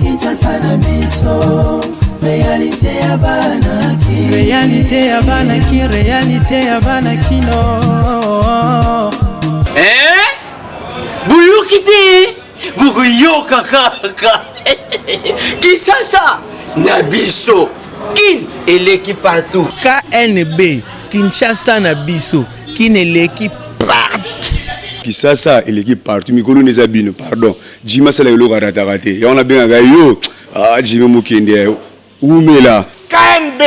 Kinshasa na biso réalité ya banaki réalité ya banaki réalité ya banaki no Buyukite bukuyoka kaka Kinshasa na biso kin eleki partout KNB Kinshasa na biso kin eleki partout Kinshasa eleki partout mikolo neza bino pardon Jima sala yolo karatakate ya on a bien yo Jima mukende umela KNB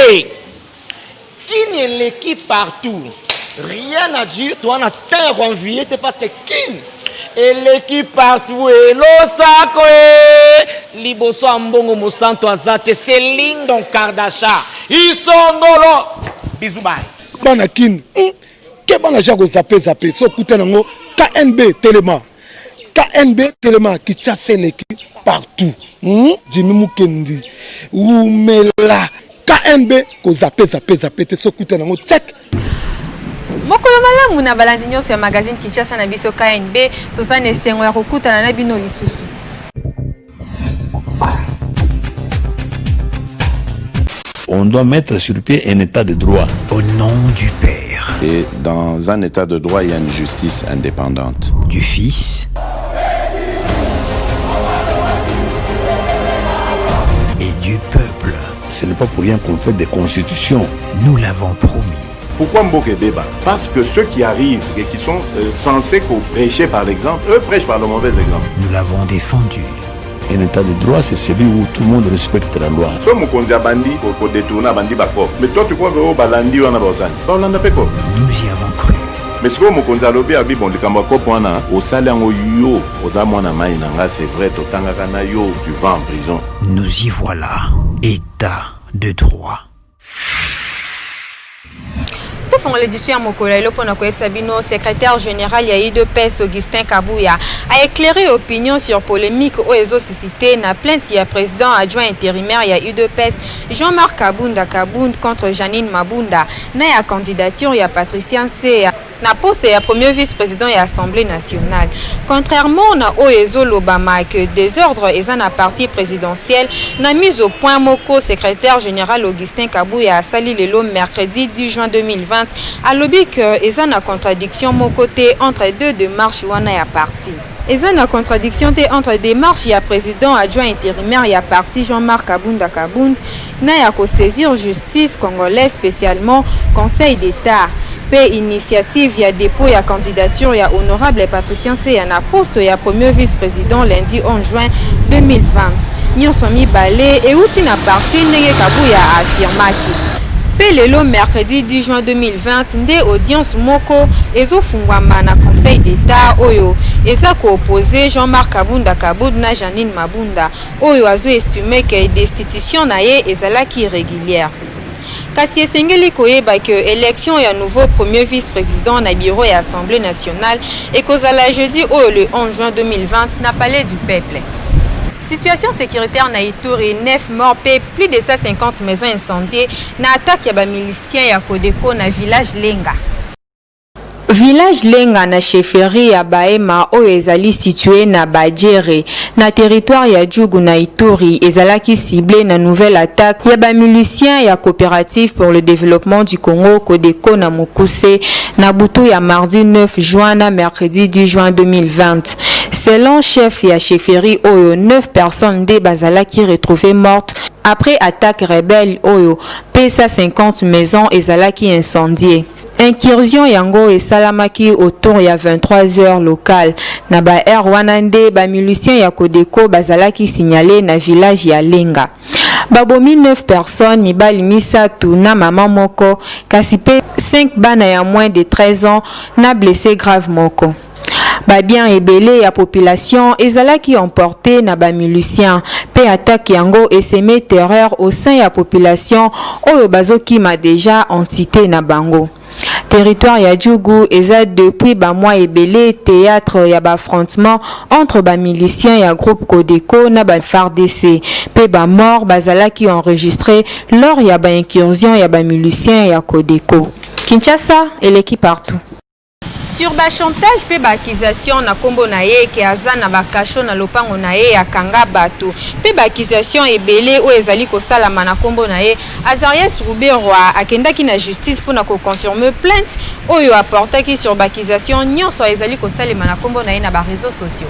kin eleki partout rien à dire toi na terre envié parce que kin eleki partout et losako liboso ambongo mosanto azate Céline Don Kardasha isongolo bisous bye bana kin ke bana jako zape so kuta nango KNB Telema qui chasse l'équipe partout Jimmy Mukendi umela KNB ko zape te so kuta nango check mokolo malamu na balandi nyonso ya magazine Kinshasa na biso KNB tozana esengo ya kokutana na bino lisusu. On doit mettre sur pied un état de droit. Au nom du Père. Et dans un état de droit, il y a une justice indépendante. Du Fils. Et du peuple. Ce n'est pas pour rien qu'on fait des constitutions. Nous l'avons promis. Pourquoi Mboké Beba? Parce que ceux qui arrivent et qui sont censés prêcher par l'exemple, eux prêchent par le mauvais exemple. Nous l'avons défendu. Un état de droit, c'est celui où tout le monde respecte la loi. Mais toi, tu crois que Balandi ou Anabosani? Nous y avons cru. Mais ce que Mokonzi alobi abi bon likambo kopwana au salango yo ozamona mai nanga c'est vrai totanga kana yo tu vas en prison. Nous y voilà. État de droit. L'édition à Mokola Sabino, secrétaire général Yaï de PES Augustin Kabouya, a éclairé opinion sur polémique au réseau suscité na plainte ya président adjoint intérimaire Yaï de PES Jean-Marc Kabunda contre Janine Mabunda na ya candidature ya Patricien C na poste ya premier vice-président et assemblée nationale. Contrairement na Oezo Lobama que désordre et na parti présidentiel na mise au point Moko secrétaire général Augustin Kabouya a sali le mercredi 10 juin 2020 a lobby que eza na contradiction mon côté entre deux démarches wana ya parti. Eza na contradiction entre démarches ya président adjoint intérimaire ya parti Jean-Marc Kabunda na ya ko saisir justice congolaise spécialement Conseil d'État. Pe initiative ya dépôt ya candidature ya honorable Patricien C ya na poste ya premier vice-président lundi 11 juin 2020. Nyonso mibale e uti na parti ndenge Kabouya a affirmaki. Pe lelo mercredi 10 juin 2020 nde audience moko ezofungwama na Conseil d'État oyo eza ko opposé Jean-Marc Kabunda na Janine Mabunda oyo azo estimé que destitution na ye ezalaki irrégulière. Kasi esengeli koyeba que élection ya nouveau premier vice-président na bureau et assemblée nationale et kozala jeudi le 11 juin 2020 na palais du peuple. Situation sécuritaire na Ituri, 9 morts, plus de 150 maisons incendiées na attaque ya ba miliciens ya Kodeko na village Lenga. Village Lenga na chefferie ya Baema oyo ezali situé na Badjere na territoire ya Djougou na Ituri ezalaki ciblé na nouvelle attaque ya ba miliciens ya coopérative pour le développement du Congo Kodeko na Mukuse na butu ya mardi 9 juin na mercredi 10 juin 2020. Selon chef ya chefferie oyo 9 personnes de bazalaki retrouvées mortes après attaque rebelle oyo pesa 50 maisons ezalaki incendiées. Incursion yango et salamaki autour ya 23h local na ba Rwanande ba milicien ya Kodeko bazalaki signalé na village ya Lenga. Babomi 9 personnes mibali misatu na maman moko kasi pe 5 bana ya moins de 13 ans na blessé grave moko. Ba bien ebele ya population ezalaki emporté na ba milicien pe attaque yango et semé terreur au sein ya population oyo bazoki ma déjà entité na bango. Territoire ya Djougou eza depuis ba mois ebele théâtre ya ba affrontement entre ba miliciens ya groupe Kodeko na ba FARDC pe ba mort bazalaki enregistré lors ya ba incursion ya ba miliciens ya Kodeko. Kinshasa et l'équipe partout. Sur ba chantage pe ba accusation na kombo na ye ke azana ba kasho na lopango na ye akanga bato pe ba accusation ebele o ezali ko sala na kombo na ye Azarias Ruberwa akendaki na justice pour na ko confirmer plainte oyo apportaki sur ba accusation nyonso ezali ko sala na kombo na ye na ba réseaux sociaux.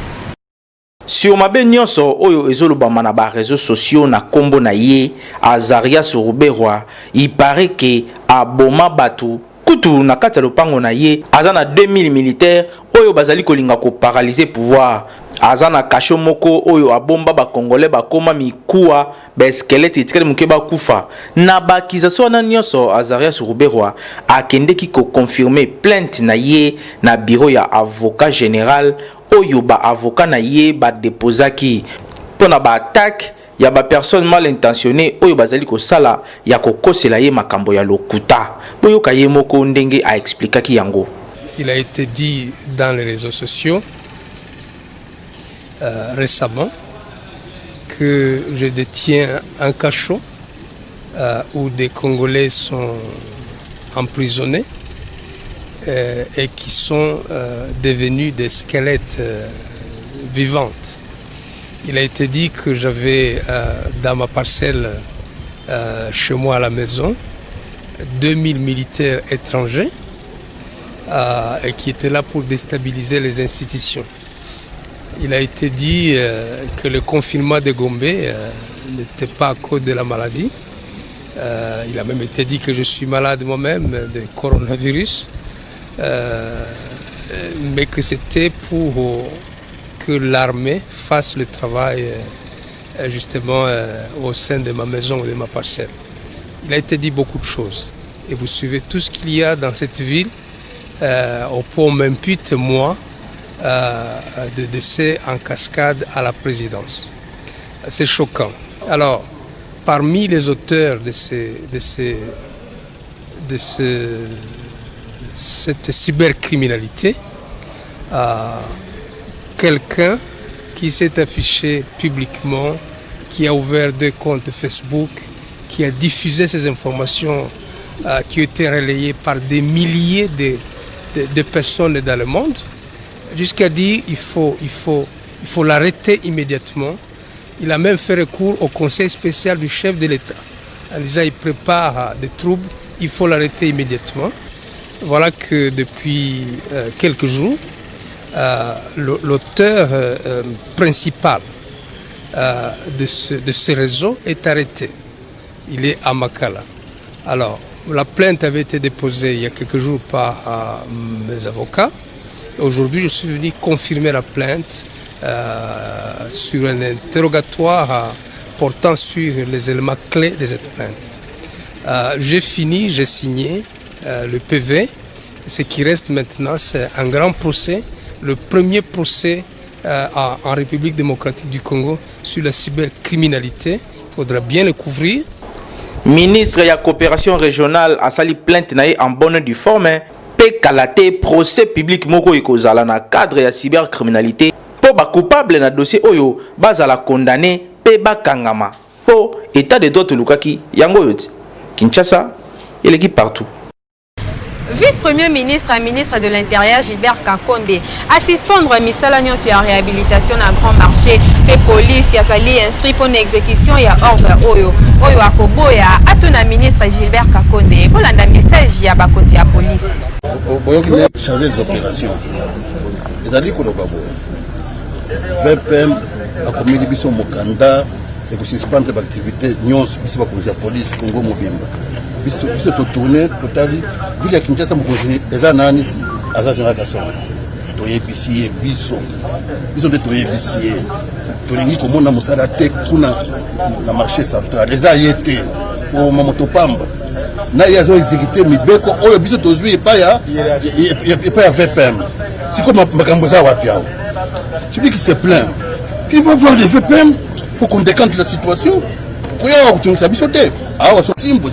Sur mabe nyonso oyo ezolobama na ba réseaux sociaux na kombo na ye Azarias Ruberwa il paraît que aboma bato kutu na kati ya lopango na ye azana 2000 militaires oyo bazali kolinga ko paralyser pouvoir azana kasho moko oyo abomba ba congolais bakoma mikuwa ba squelette etikali muke ba kufa na ba accusation na nyonso Azarias Ruberwa akendeki ko confirmer plainte na ye na bureau ya avocat général oyo ba avocat na ye ba déposaki pona ba attaque ya ba personne mal intentionné oyo bazali ko sala ya ko kosela ye makambo ya lokuta boyo kaye moko ndenge a expliqué yango. Il a été dit dans les réseaux sociaux récemment que je détiens un cachot où des Congolais sont emprisonnés et qui sont devenus des squelettes vivantes. Il a été dit que j'avais dans ma parcelle chez moi à la maison 2000 militaires étrangers et qui étaient là pour déstabiliser les institutions. Il a été dit que le confinement de Gombe n'était pas à cause de la maladie. Il a même été dit que je suis malade moi-même de coronavirus, mais que c'était pour que l'armée fasse le travail justement au sein de ma maison ou de ma parcelle. Il a été dit beaucoup de choses. Et vous suivez tout ce qu'il y a dans cette ville. On m'impute, moi, de décès en cascade à la présidence. C'est choquant. Alors, parmi les auteurs de cette cybercriminalité, quelqu'un qui s'est affiché publiquement, qui a ouvert 2 comptes Facebook, qui a diffusé ces informations qui ont été relayées par des milliers de personnes dans le monde, jusqu'à dire il faut l'arrêter immédiatement. Il a même fait recours au conseil spécial du chef de l'État en disant il prépare des troubles, il faut l'arrêter immédiatement. Voilà que depuis quelques jours, l'auteur principal de ce réseau est arrêté. Il est à Makala. Alors, la plainte avait été déposée il y a quelques jours par mes avocats. Aujourd'hui, je suis venu confirmer la plainte sur un interrogatoire portant sur les éléments clés de cette plainte. J'ai fini, j'ai signé le PV. Ce qui reste maintenant, c'est un grand procès, le premier procès en République démocratique du Congo sur la cybercriminalité. Il faudra bien le couvrir. Ministre de la coopération régionale a sali plainte en bonne du forme pe kalaté procès public moko ekozala na cadre ya cybercriminalité po ba coupable na dossier oyo bazala condamné pe bakangama po état de droit lukaki yango yoti Kinshasa et l'équipe partout. Vice-premier ministre et ministre de l'Intérieur Gilbert Kakonde a suspendre misala nyonso ya réhabilitation na grand marché et police ya sali instruit pour exécution ya ordre oyo akoboya atuna ministre Gilbert Kakonde bolanda message ya bakoti ya police. Changer des opérations. Les alliés Kolobabo. VPM a commis des bisous Mokanda et que suspendre l'activité nyonso biso bakonzi ya police Congo Mobimba. Biso tourner totali ville ya Kinshasa mokonzi eza nani aza général Kasonga. Toyebisi biso de toyebisi tolingi komona mosala te kuna na marché central eza yete o mamoto pamba na yazo exécuter mibeko oyo biso tozwi epa ya VPM. Si comme makambo za wapi hao. Celui qui se plaint, qu'il va voir les VPM pour qu'on décante la situation. Pour y avoir une sabisoté. Ah, on s'en simple.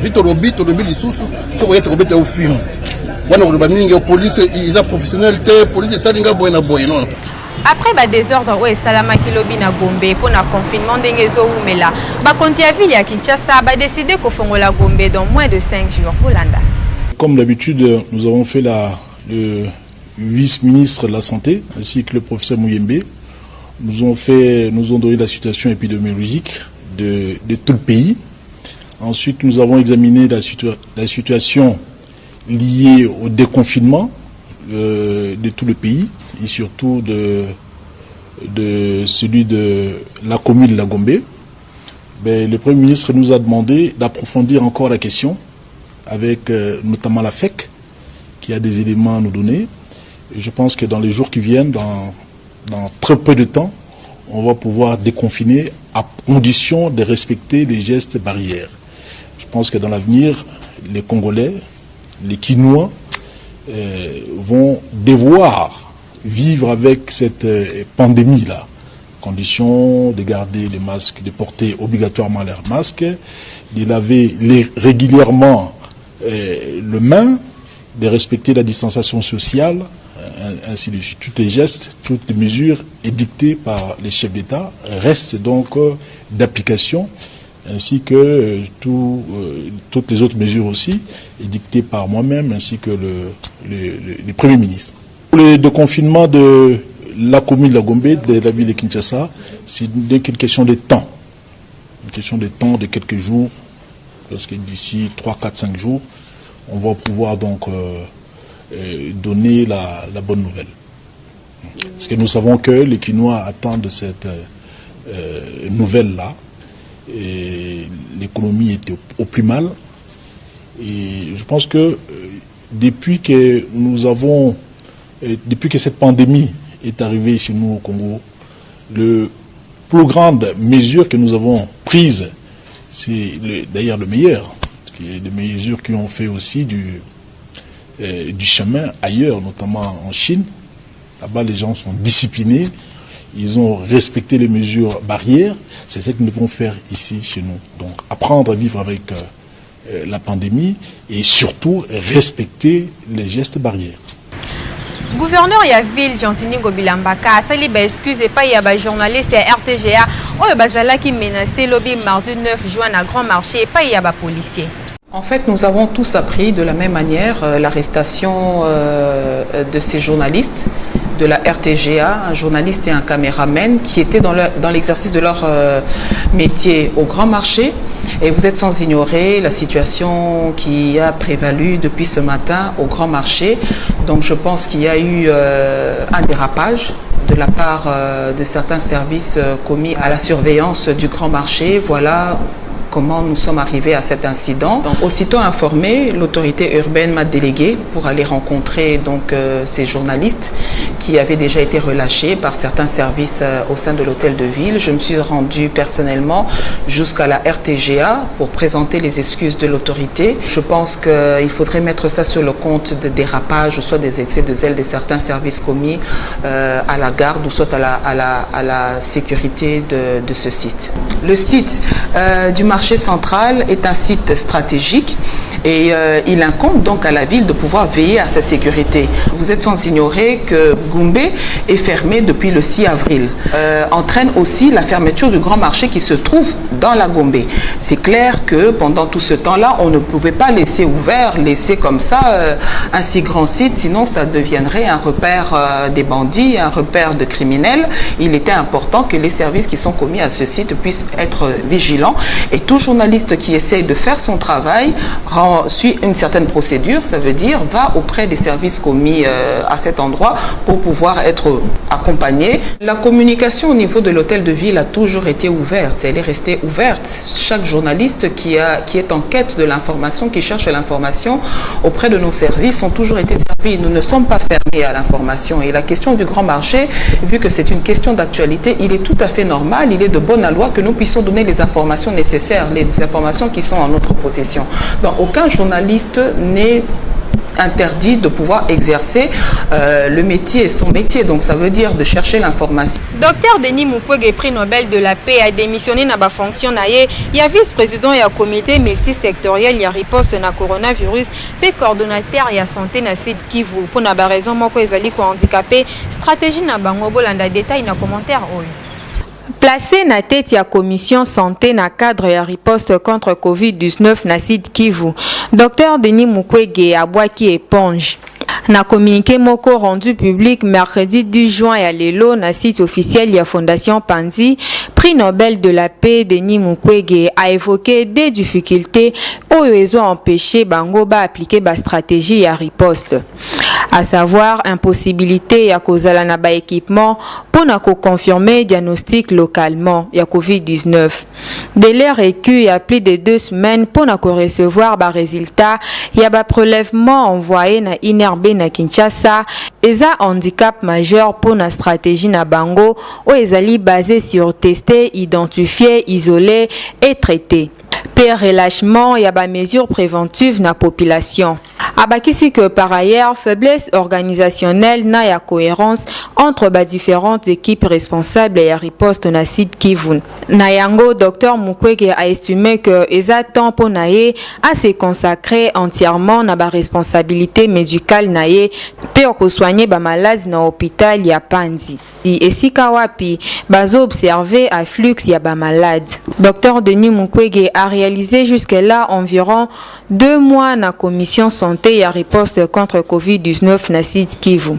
Vite au lobby, les sous, faut être robé au film. Voilà, on va venir aux police, ils ont professionnalité, police, ça n'est pas bon, non. Après le désordre où Salama Kilobi na Gombe pour le confinement d'Engezo Oumela, Bakonti a ville à Kinshasa a décidé qu'on fasse la Gombe dans moins de 5 jours. Hollanda. Comme d'habitude, nous avons fait le vice-ministre de la Santé ainsi que le professeur Mouyembe. Nous ont donné la situation épidémiologique de tout le pays. Ensuite, nous avons examiné la situation liée au déconfinement de tout le pays et surtout de celui de la commune de la Gombe. Mais le Premier ministre nous a demandé d'approfondir encore la question avec notamment la FEC qui a des éléments à nous donner. Et je pense que dans les jours qui viennent, dans très peu de temps, on va pouvoir déconfiner à condition de respecter les gestes barrières. Je pense que dans l'avenir, les Congolais, les Kinois vont devoir vivre avec cette pandémie-là. Condition de garder les masques, de porter obligatoirement leurs masques, de laver régulièrement le main, de respecter la distanciation sociale, ainsi de suite. Tous les gestes, toutes les mesures édictées par les chefs d'État restent donc d'application, ainsi que toutes les autres mesures aussi édictées par moi-même, ainsi que le Premier ministre. Pour le déconfinement de la commune de la Gombe, de la ville de Kinshasa, c'est une question de temps. Une question de temps, de quelques jours, parce que d'ici 3, 4, 5 jours, on va pouvoir donc donner la bonne nouvelle. Parce que nous savons que les Kinois attendent cette nouvelle-là. L'économie était au plus mal. Et je pense que depuis que cette pandémie est arrivée chez nous au Congo, la plus grande mesure que nous avons prise, c'est d'ailleurs le meilleur, des mesures qui ont fait aussi du chemin ailleurs, notamment en Chine. Là-bas, les gens sont disciplinés, ils ont respecté les mesures barrières. C'est ce que nous devons faire ici, chez nous. Donc, apprendre à vivre avec la pandémie et surtout respecter les gestes barrières. Gouverneur de la ville Gentini Gobilambaka, sali ba excuse pas y a ba journaliste RTGA, oyo bazala qui menacé lobby mardi 9 juin à Grand Marché pas y a ba policier. En fait, nous avons tous appris de la même manière l'arrestation de ces journalistes de la RTGA, un journaliste et un caméraman qui étaient dans l'exercice de leur métier au Grand Marché. Et vous êtes sans ignorer la situation qui a prévalu depuis ce matin au Grand Marché. Donc je pense qu'il y a eu un dérapage de la part de certains services commis à la surveillance du Grand Marché. Voilà comment nous sommes arrivés à cet incident. Donc, aussitôt informé, l'autorité urbaine m'a délégué pour aller rencontrer donc, ces journalistes qui avaient déjà été relâchés par certains services au sein de l'hôtel de ville. Je me suis rendu personnellement jusqu'à la RTGA pour présenter les excuses de l'autorité. Je pense qu'il faudrait mettre ça sur le compte de dérapage, ou soit des excès de zèle de certains services commis à la garde, ou soit à la sécurité de ce site. Le site du marché central est un site stratégique et il incombe donc à la ville de pouvoir veiller à sa sécurité. Vous êtes sans ignorer que Gombe est fermé depuis le 6 avril. Entraîne aussi la fermeture du grand marché qui se trouve dans la Gombe. C'est clair que pendant tout ce temps-là, on ne pouvait pas laisser comme ça un si grand site, sinon ça deviendrait un repère des bandits, un repère de criminels. Il était important que les services qui sont commis à ce site puissent être vigilants et tout journaliste qui essaye de faire son travail suit une certaine procédure, ça veut dire va auprès des services commis à cet endroit pour pouvoir être accompagné. La communication au niveau de l'hôtel de ville a toujours été ouverte, elle est restée ouverte. Chaque journaliste qui est en quête de l'information, qui cherche l'information auprès de nos services ont toujours été servis. Nous ne sommes pas fermés à l'information et la question du grand marché, vu que c'est une question d'actualité, il est tout à fait normal, il est de bonne loi que nous puissions donner les informations nécessaires, les informations qui sont en notre possession. Donc aucun journaliste n'est interdit de pouvoir exercer le métier, son métier. Donc ça veut dire de chercher l'information. Docteur Denis Mukwege, prix Nobel de la paix, a démissionné na ba fonction na ye. Il y a vice-président et comité multisectoriel, il y a riposte na coronavirus, pe coordonnateur et santé na Sud Kivu. Pour na ba raison moko ezali ko handicapé, stratégie na bango bolanda détail na commentaire oyo. Placé na tête ya commission santé na cadre ya riposte contre Covid-19 na Sud Kivu, Docteur Denis Mukwege a boaki éponge. Na communiqué moko rendu public mercredi 10 juin à Lelo na site officiel de la Fondation Panzi, prix Nobel de la paix Denis Mukwege a évoqué des difficultés où ils ont empêché Bango ba appliquer ba stratégie à riposte. À savoir impossibilité ya kozala na ba équipement pour na confirmer diagnostic localement ya Covid-19. Délai recu ya plus de 2 semaines pour na recevoir ba résultat ya ba prélèvement envoyé na INRB na Kinshasa, eza handicap majeur pour na stratégie na bango ou ezali basé sur tester, identifier, isoler et traiter. Pe relâchement y a ba mesures préventives na population. Abakisi que par ailleurs faiblesse organisationnelle na ya cohérence entre ba différentes équipes responsables et riposte na site Kivu. Na yango Dr Mukwege a estimé que eza temps pour naye à se consacrer entièrement na ba responsabilité médicale naye pe ko soigner ba malades na hôpital ya Panzi. Et si kawapi bazo observer afflux ya ba malades. Dr Denis Mukwege a réalisé jusque-là environ 2 mois na commission santé et riposte contre Covid-19 na site Kivu.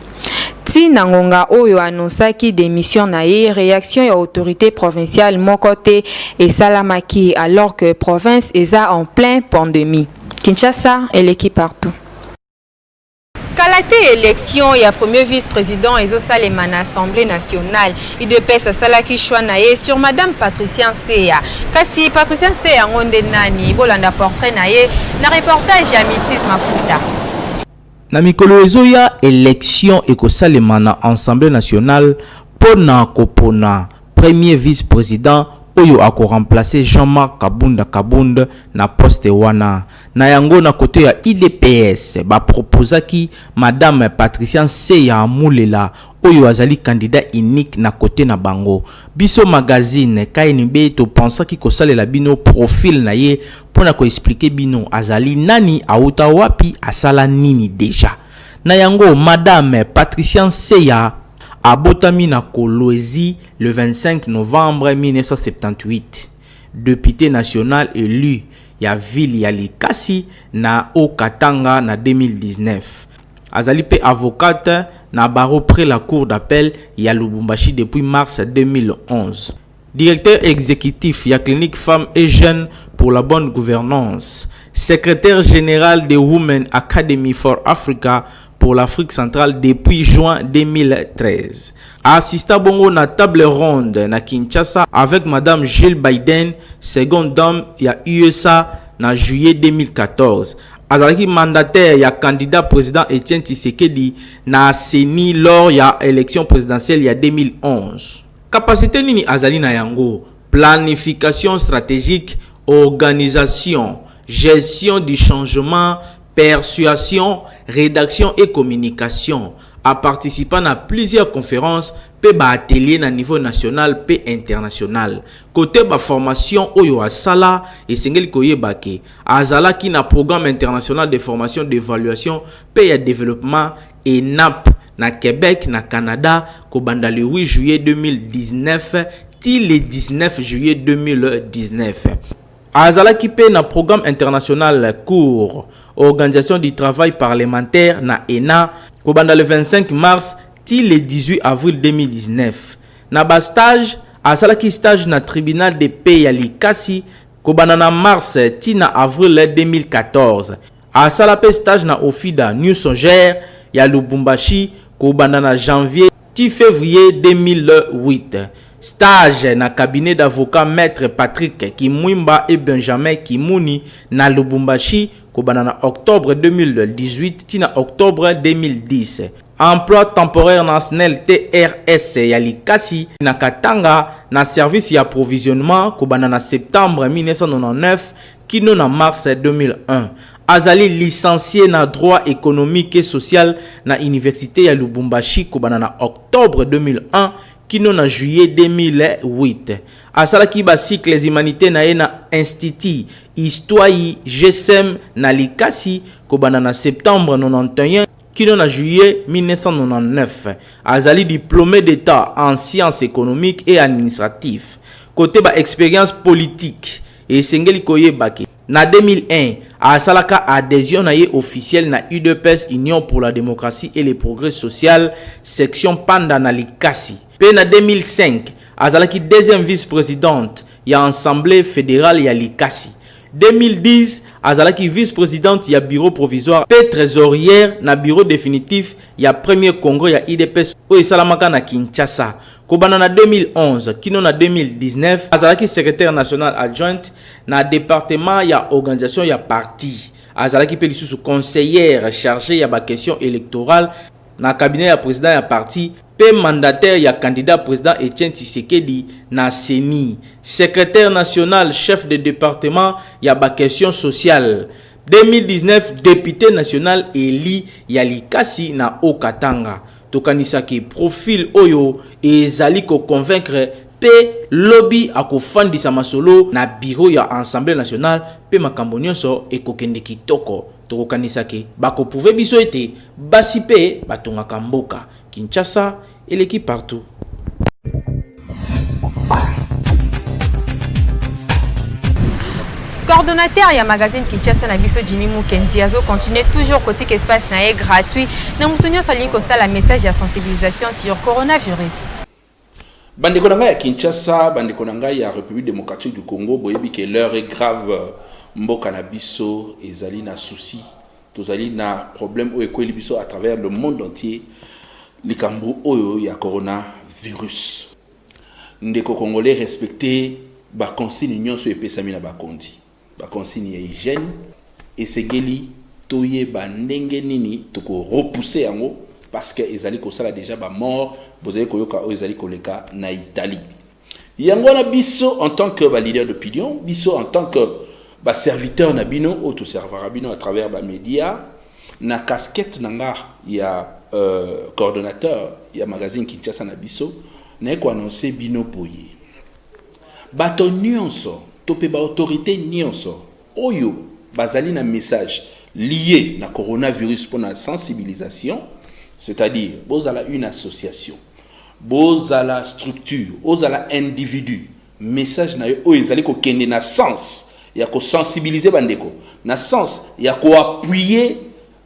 Ti nangonga oyo annonçaki démission na ye, réaction ya autorité provinciale mokote et salamaki alors que province eza en plein pandémie. Kinshasa et l'équipe partout. Kalate élection ya premier vice-président ezosalema na Assemblée nationale. IDPS asalaki choix na ye sur Madame Patricia Nseya. Kasi Patricia Nseya ngonde nani bolanda portrait na ye na reportage ya Mitis Mafuta. Na mikolo ezoya élection ekosalema na Assemblée nationale pona kopona premier vice-président oyo ako remplacer Jean-Marc Kabunda na poste wana. Na yango na kote ya IDPS ba proposaki Madame Patricia Nseya Amulela oyo azali candidat unique na kote na bango. Biso magazine KNB to pensaki ko salela bino profil na ye pona ko expliquer bino azali nani auta wapi asala nini deja. Na yango Madame Patricia Nseya abotami na Kolwezi le 25 novembre 1978. Député national élu ya ville ya Likasi na Okatanga na 2019. Azali pe avocate na barreau près la cour d'appel ya Lubumbashi depuis mars 2011. Directeur exécutif ya clinique femmes et jeunes pour la bonne gouvernance. Secrétaire général de Women Academy for Africa pour l'Afrique centrale depuis juin 2013. Assista bongo na table ronde na Kinshasa avec Madame Jill Biden, seconde dame ya USA na juillet 2014. Azalaki mandataire ya candidat président Etienne Tshisekedi na CENI lors ya élection présidentielle ya 2011. Capacité nini azali na yango? Planification stratégique, organisation, gestion du changement, persuasion, rédaction et communication, a participé à plusieurs conférences pe ba atelier na niveau national pe international. Côté ba formation oyo asala et sengeli koyebake azala ki na programme international de formation d'évaluation pe ya développement ENAP na Québec na Canada ko banda le 8 juillet 2019 ti le 19 juillet 2019. Azala ki pe na programme international cours organisation du travail parlementaire na ENA kobanda le 25 mars ti le 18 avril 2019. Na ba stage azala ki stage na tribunal de paix ya Likasi kobanda na mars ti na avril 2014. Azala pe stage na Ofida New Songère ya Lubumbashi kobanda na janvier ti février 2008. Stage na cabinet d'avocat maître Patrick Kimwimba et Benjamin Kimouni na Lubumbashi kobana na octobre 2018 tina octobre 2010. Emploi temporaire na SNEL TRS ya Likasi na Katanga na service ya approvisionnement kobana na septembre 1999 kino na mars 2001. Azali licencié na droit économique et social na université ya Lubumbashi kobana na octobre 2001 kino na juillet 2008. Asalaki ba cycles humanité na ye na institut histoire GSM na Likasi kobana na septembre 91 kino na juillet 1999. Azali diplômé d'état en sciences économiques et administratives. Côté ba expérience politique et sengeli koyebaki na 2001 asalaka adhésion na ye officielle na UDPS Union pour la démocratie et le progrès social section Panda na Likasi. Pe na 2005 azalaki deuxième vice-présidente ya assemblée fédérale ya Likasi. 2010 azalaki vice-présidente ya bureau provisoire pe trésorière na bureau définitif ya premier congrès ya UDPS o esalamaka na Kinshasa. Kobana na 2011 kino na 2019 azalaki secrétaire national adjointe na département ya organisation ya parti. Azalaki pe lisusu conseillère chargée ya ba question électorale na cabinet ya président ya parti pe mandataire ya candidat président Etienne Tshisekedi na CENI, secrétaire national chef de département ya ba question sociale. 2019 député national élu ya Likasi na Okatanga. Tokanisaki profil oyo ezali ko convaincre pe lobby akofandisa masolo na bureau ya Assemblée nationale pe makambo nyonso ekokende kitoko. Tokanisaki bako pouve biso ete basi pe batongaka mboka. Kinshasa et l'équipe partout. Coordonnateur ya magazine Kinshasa na biso Jimmy Mukenzi azo continue toujours côté espace na gratuit na mutunyo sali ko sala message ya sensibilisation sur coronavirus. Bandeko nanga ya Kinshasa, bandeko nanga ya République démocratique du Congo, boyebi que l'heure est grave, mboka na biso ezali na souci, tozali na problème o ekweli biso à travers le monde entier. Likambo oyo ya coronavirus. Ndeko congolais respecter ba consigne nyonso epesami na bakondi. Ba consigne ya hygiène esengeli toye ba ndenge nini toko repousser yango parce que ezali ko sala déjà ba mort, bozali koyoka o ezali koleka na Italie. Yango na biso en tant que ba leader d'opinion, biso en tant que ba serviteur na bino o to servera bino à travers ba média na casquette nanga ya coordonnateur ya magazine Kinshasa na biso na ko annoncer bino boye bato nyonso topé ba autorité nyonso oyo bazali na message lié na coronavirus pour la sensibilisation, c'est-à-dire bozala une association, bozala structure, bozala individu, message na yo oyo ezali ko kende na sens ya ko sensibiliser bandeko na sens ya ko appuyer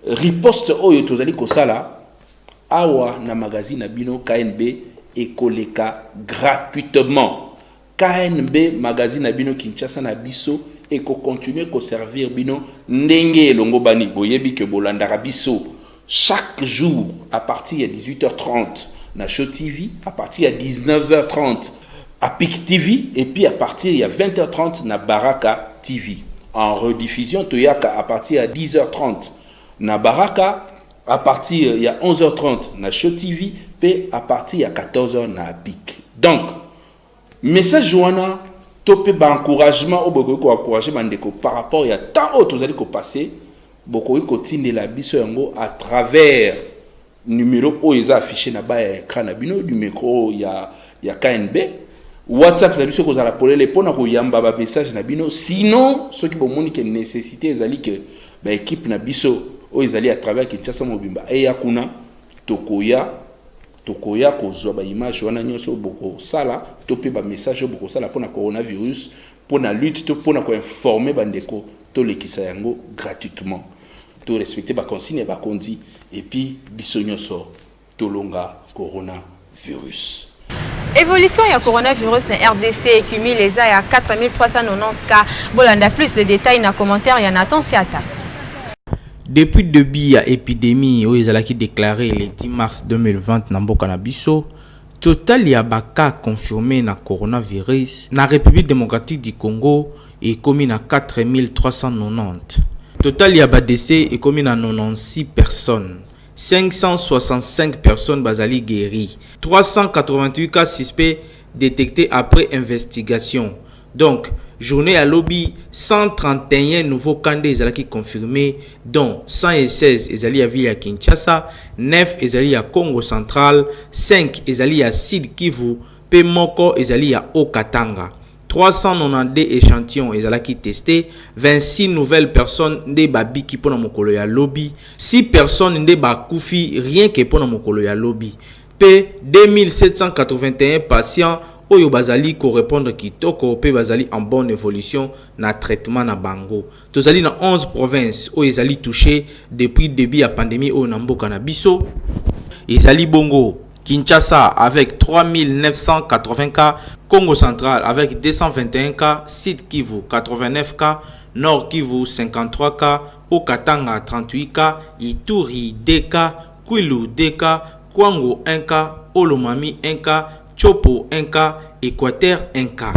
riposte oyo tozali ko sala awa na magazine bino KNB ekoleka gratuitement. KNB magazine bino Kinshasa na biso eko continuer ko servir bino ndenge elongo bani boyebi ke bolandaka biso chaque jour à partir de 18h30 na Show TV, à partir de 19h30 à PIC TV et puis à partir de 20h30 na Baraka TV. En rediffusion toyaka à partir de 10h30 na Baraka, à partir il y a 11h30 na Show TV et à partir il y a 14h na PIC. Donc message joana topé ba encouragement au boko ko encourager bandeko par rapport ya tant autres vous allez ko passer boko ko tinde la biso yango à travers numéro o eza affiché na ba écran na bino du micro ya KNB WhatsApp na biso ko za la polele pona ko yamba ba message na bino sinon ceux qui bomoni que nécessité ezali que ba équipe na biso o ezali à travers Kinshasa Mobimba et yakuna tokoya kozwa ba image wana nyonso boko sala topé ba message boko sala pona coronavirus pona lutte to pona ko informer bandeko to lekisa yango gratuitement to respecter ba consigne ba kondi et puis biso nyonso to longa coronavirus. Évolution ya coronavirus na RDC cumule les à 4390 cas. Bolanda plus de détails na commentaire ya Nathan Siata. Depuis le début de l'épidémie, où ils ont déclaré le 10 mars 2020 dans Mboka na biso, total y a cas confirmé na coronavirus na République démocratique du Congo et commis na 4390. Total y a décès et commis na 96 personnes. 565 personnes basali guéries. 388 cas suspects détectés après investigation. Donc, journée à lobby 131 nouveaux candidats ezalaki confirmés, dont 116 ezali à ville à Kinshasa, 9 ezali à Congo central, 5 ezali à Sud Kivu, pe moko ezali à Haut-Katanga. 392 échantillons ezalaki testés, 26 nouvelles personnes nde babiki pona mokolo ya lobby, 6 personnes nde bakufi rien que pona mokolo ya lobby. P 2781 patients oyo bazali ko répondre kitoko pe bazali en bonne évolution na traitement na bango. Tozali na 11 provinces oyo ezali touché depuis début ya pandémie oyo na mboka na biso. Ezali bongo Kinshasa avec 3980 cas, Congo central avec 221 cas, Sud Kivu 89 cas, Nord Kivu 53 cas, Haut-Katanga 38 cas, Ituri 2 cas, Kwilu 2 cas, Kwango 1 cas, Olomami 1 cas, Chopo 1 cas, Équateur 1 cas.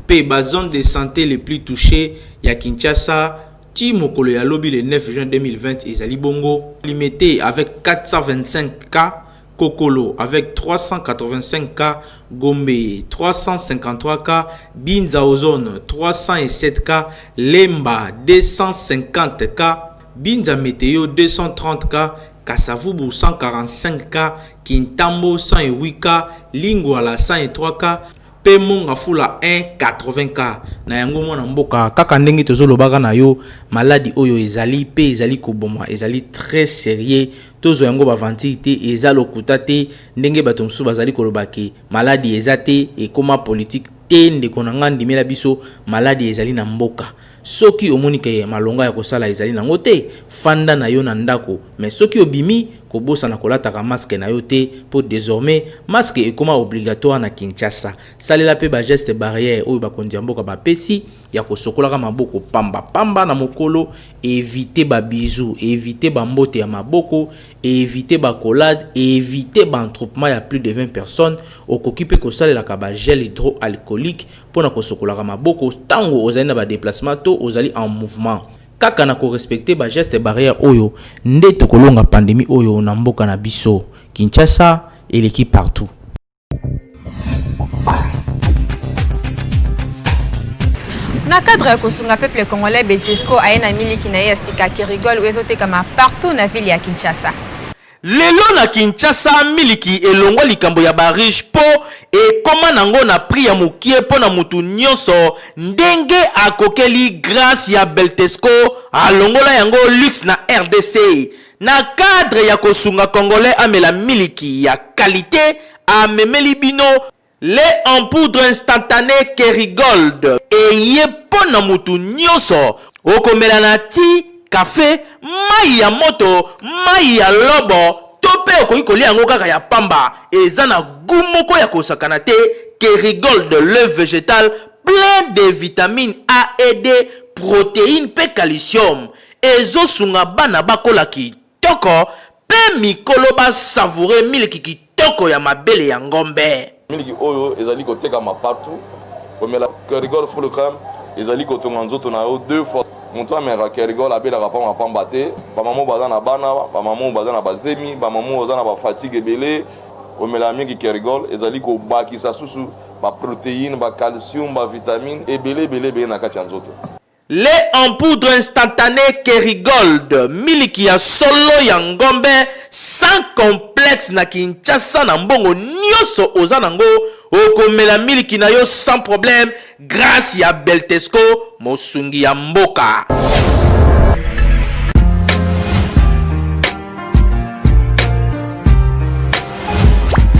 P zone de santé les plus touchés, ya Kinshasa, Timokolo ya lobby le 9 juin 2020 ezali bongo, limité avec 425 cas, Kokolo avec 385 cas, Gombe 353 cas, Binza Ozone 307 cas, Lemba 250 cas, Binza Météo 230 cas, Kasavubu 145 cas, Kintambo 108 cas, Lingwala 103 cas, Pemonga Fula 180 cas. Na yango mwana mboka kaka ndenge tozolobaka na yo maladi oyo ezali pe ezali koboma ezali très sérieux tozo yango bavanti te ezalo kutate ndenge bato msusu bazali kolobaki maladi ezate ekoma politique te ndeko na ngandi mela biso maladi ezali na mboka. Soki omonike malonga ya kosala ezali nango te fanda na yo na ndako, mais soki obimi kobosa na kolata masque na yo te pour désormais masque ekoma obligatoire na Kinshasa. Salela pe ba geste barrière oyo bakonzi mboka ba pesi ya kosokola ka maboko pamba na mokolo, éviter ba bisous, éviter ba mbote ya maboko, éviter ba collade, éviter ba entroupement ya plus de 20 personnes, okokipe ko salela ka ba gel hydroalcoolique pona kosokola ka maboko tango ozali na ba déplacement to ozali en mouvement. Kaka na ko respecter ba geste barrière oyo nde tokolonga pandémie oyo na mboka na biso. Kinshasa et l'équipe partout. Na cadre ya kosunga peuple congolais Beltesco ayena miliki na yasika ki rigole wezote kama partout na ville ya Kinshasa. Lelo na Kinshasa miliki elongwa likambo ya bariche po e koma nango na pri ya mukie po na mutu nyonso ndenge akokeli grâce ya Beltesco alongola yango luxe na RDC. Na cadre ya kosunga congolais amela miliki ya qualité amemeli bino le en poudre instantanée Kerigold eye po na mutu nyonso okomela na ti café, mai ya moto, mai ya lobo, tope okoki kolia yango kaka ya pamba, eza na goût moko ya kosakana te. Kerigold, l'œuf végétal plein de vitamines A et D, protéines pe calcium. Ezo sunga bana bakola kitoko, pe mikolo ba savourer miliki kitoko ya mabele ya ngombe. Miliki oyo ezali koteka ma partout. Komela Kerigold full crème, ezali kotonga nzoto na yo 2 fois. Monto amera Kerigold abelaka pa mapamba te, ba maman baza na bana, ba maman baza na bazemi, ba maman baza na ba fatigue ebele. Omela mingi Kerigold ezali ko bakisa susu ba protéines, ba calcium, ba vitamine ebele na kati ya nzoto. Le en poudre instantanée Kerigold, miliki ya solo ya ngombe, sans complexe na Kinshasa na mbongo nyoso ozanango, okomela miliki na yo sans problème, grâce ya Beltesco, mosungi ya mboka.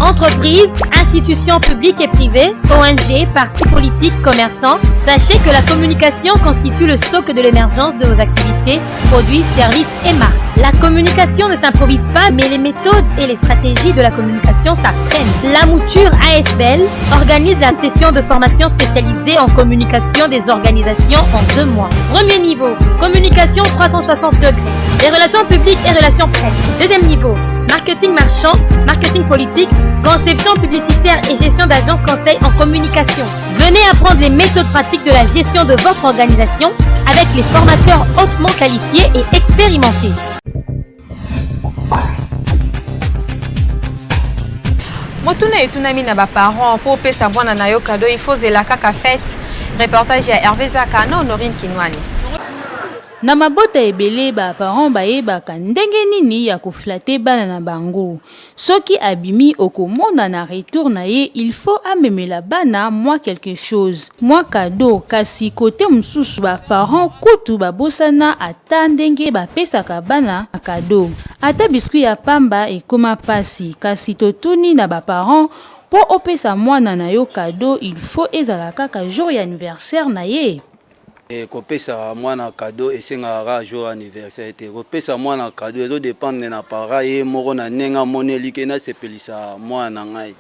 Entreprises, institutions publiques et privées, ONG, partis politiques, commerçants, sachez que la communication constitue le socle de l'émergence de vos activités, produits, services et marques. La communication ne s'improvise pas, mais les méthodes et les stratégies de la communication s'apprennent. La mouture ASBL organise la session de formation spécialisée en communication des organisations en 2 mois. Premier niveau, communication 360 degrés, les relations publiques et relations presse. Deuxième niveau, marketing marchand, marketing politique, conception publicitaire et gestion d'agence conseil en communication. Venez apprendre les méthodes pratiques de la gestion de votre organisation avec les formateurs hautement qualifiés et expérimentés. Motuna etunami na ba parents pour pesa bwana na yo cadeau il faut zela kaka fête Reportage à Hervé Zakano, Norine Kinwani. Na mabota ebele ba parents bayebaka ndenge nini ya koflate bana na bango. Soki abimi okomona na retour na ye, il faut amemela bana moi quelque chose. Moi cadeau kasi kote mususu ba parents kutu babosana ata ndenge bapesaka bana cadeau. Ata biskuit ya pamba ekoma pasi kasi totuni na ba parents po opesa mwana na yo cadeau, il faut ezala kaka jour ya anniversaire na ye. Kopesa mwana cadeau esengaka jour anniversaire te. Kopesa mwana cadeau ezo dépendre na para ye moko na nenga moneli ke na sepelisa mwana ngai.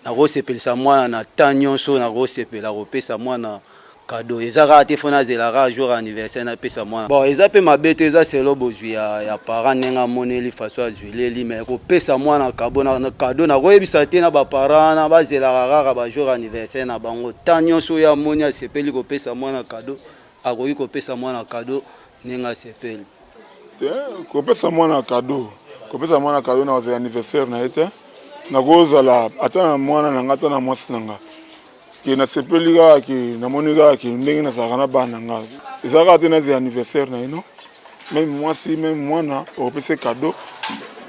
Na ko sepelisa mwana na tanyonso na ko sepela kopesa mwana cadeau. Ezaka te fona zelaka jour anniversaire na pesa mwana. Bon, eza pe mabete eza selo bozwi ya para nenga moneli faso azwileli mais kopesa mwana cadeau na ko yebisa te na ba para na ba zelaka kaka ba jour anniversaire na bango. Tanyonso ya moni asepeli kopesa mwana cadeau. Akoki kopesa mwana cadeau ninga sepeli kopesa mwana cadeau na wa anniversaire na ete na kozala ata na mwana na ngata na mwasi nanga ki na sepeli ka ki na monika ki ndenge na sakana bana nga ezaka te na za anniversaire na ino même mwasi même mwana opesa cadeau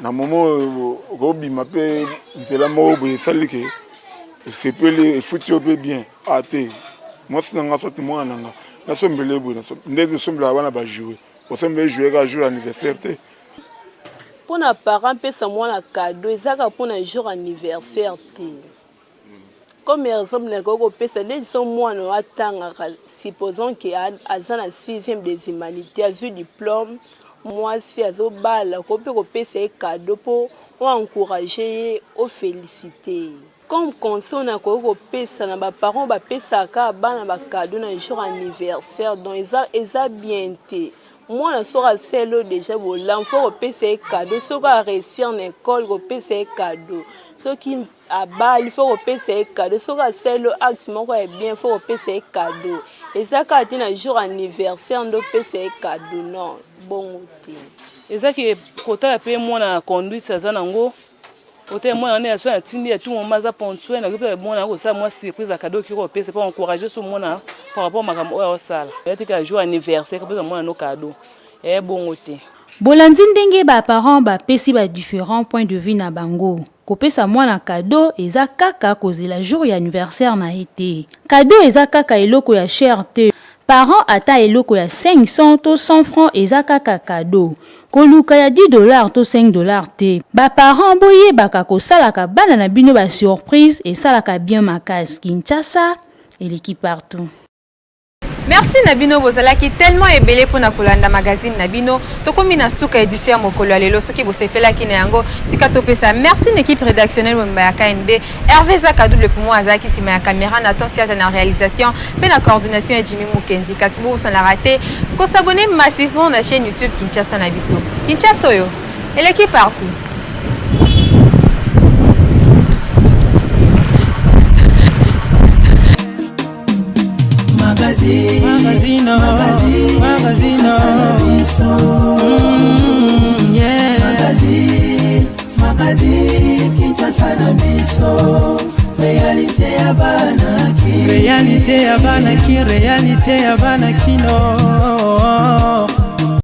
na momo kobima pe nzela moko boye salike sepeli futi ope bien ate mwasi nanga soti mwana nanga na sombele bo na ndezi sombela bana ba jouer o sombele jouer ka jour anniversaire te pona parent pesa mwana cadeau ezaka pona jour anniversaire te comme exemple na koko pesa les son mwana atanga supposons que aza na 6e des humanités azu diplôme moi si azo bala ko pe ko pesa cadeau pour encourager au féliciter. Comme console na ko pesa na ba parents ba pesa ka bana ba cadeau na jour anniversaire donc eza bien te moi na sora selo déjà bo l'enfant ko pesa cadeau soko a réussir en école ko pesa cadeau soki a bal il faut ko pesa cadeau soko a selo acte moko est bien faut ko pesa cadeau eza ka ti na jour anniversaire ndo pesa cadeau non bon te eza ki kota pe moi na conduite ça nango. Côté moi on est à soi tindi à tout moment za ponctuel na que moi na ko ça moi surprise à cadeau qui ko pesa pour encourager ce moi par rapport makamo au sala eti ka jour anniversaire ko pesa moi no cadeau bon ote bolandi ndenge ba parents ba pesi ba différents points de vue na bango kopesa mwana cadeau eza kaka kozela jour ya anniversaire na été cadeau eza kaka eloko ya cherté parents ata eloko ya 500 to 100 francs eza kaka cadeau koluka ya $10 to $5 te. Ba parents boye baka ko salaka bana na bino ba surprise et salaka bien makasi Kinshasa et l'équipe partout. Merci Nabino Bozalaki tellement ébélé pour na kolanda magazine Nabino tokomi na suka édition mokolo lelo soki bosepela ki na yango tika topesa merci l'équipe rédactionnelle Mba ya KNB Hervé Zakadou le pour moi azaki sima ya caméra Nathan Siata na réalisation pe na coordination et Jimmy Mukendi Kasbo sans la rater ko s'abonner massivement na chaîne YouTube Kinshasa na biso Kinshasa yo et l'équipe partout. Magazino Magazine Kinshasa na biso réalité ya bana ki réalité ya bana kino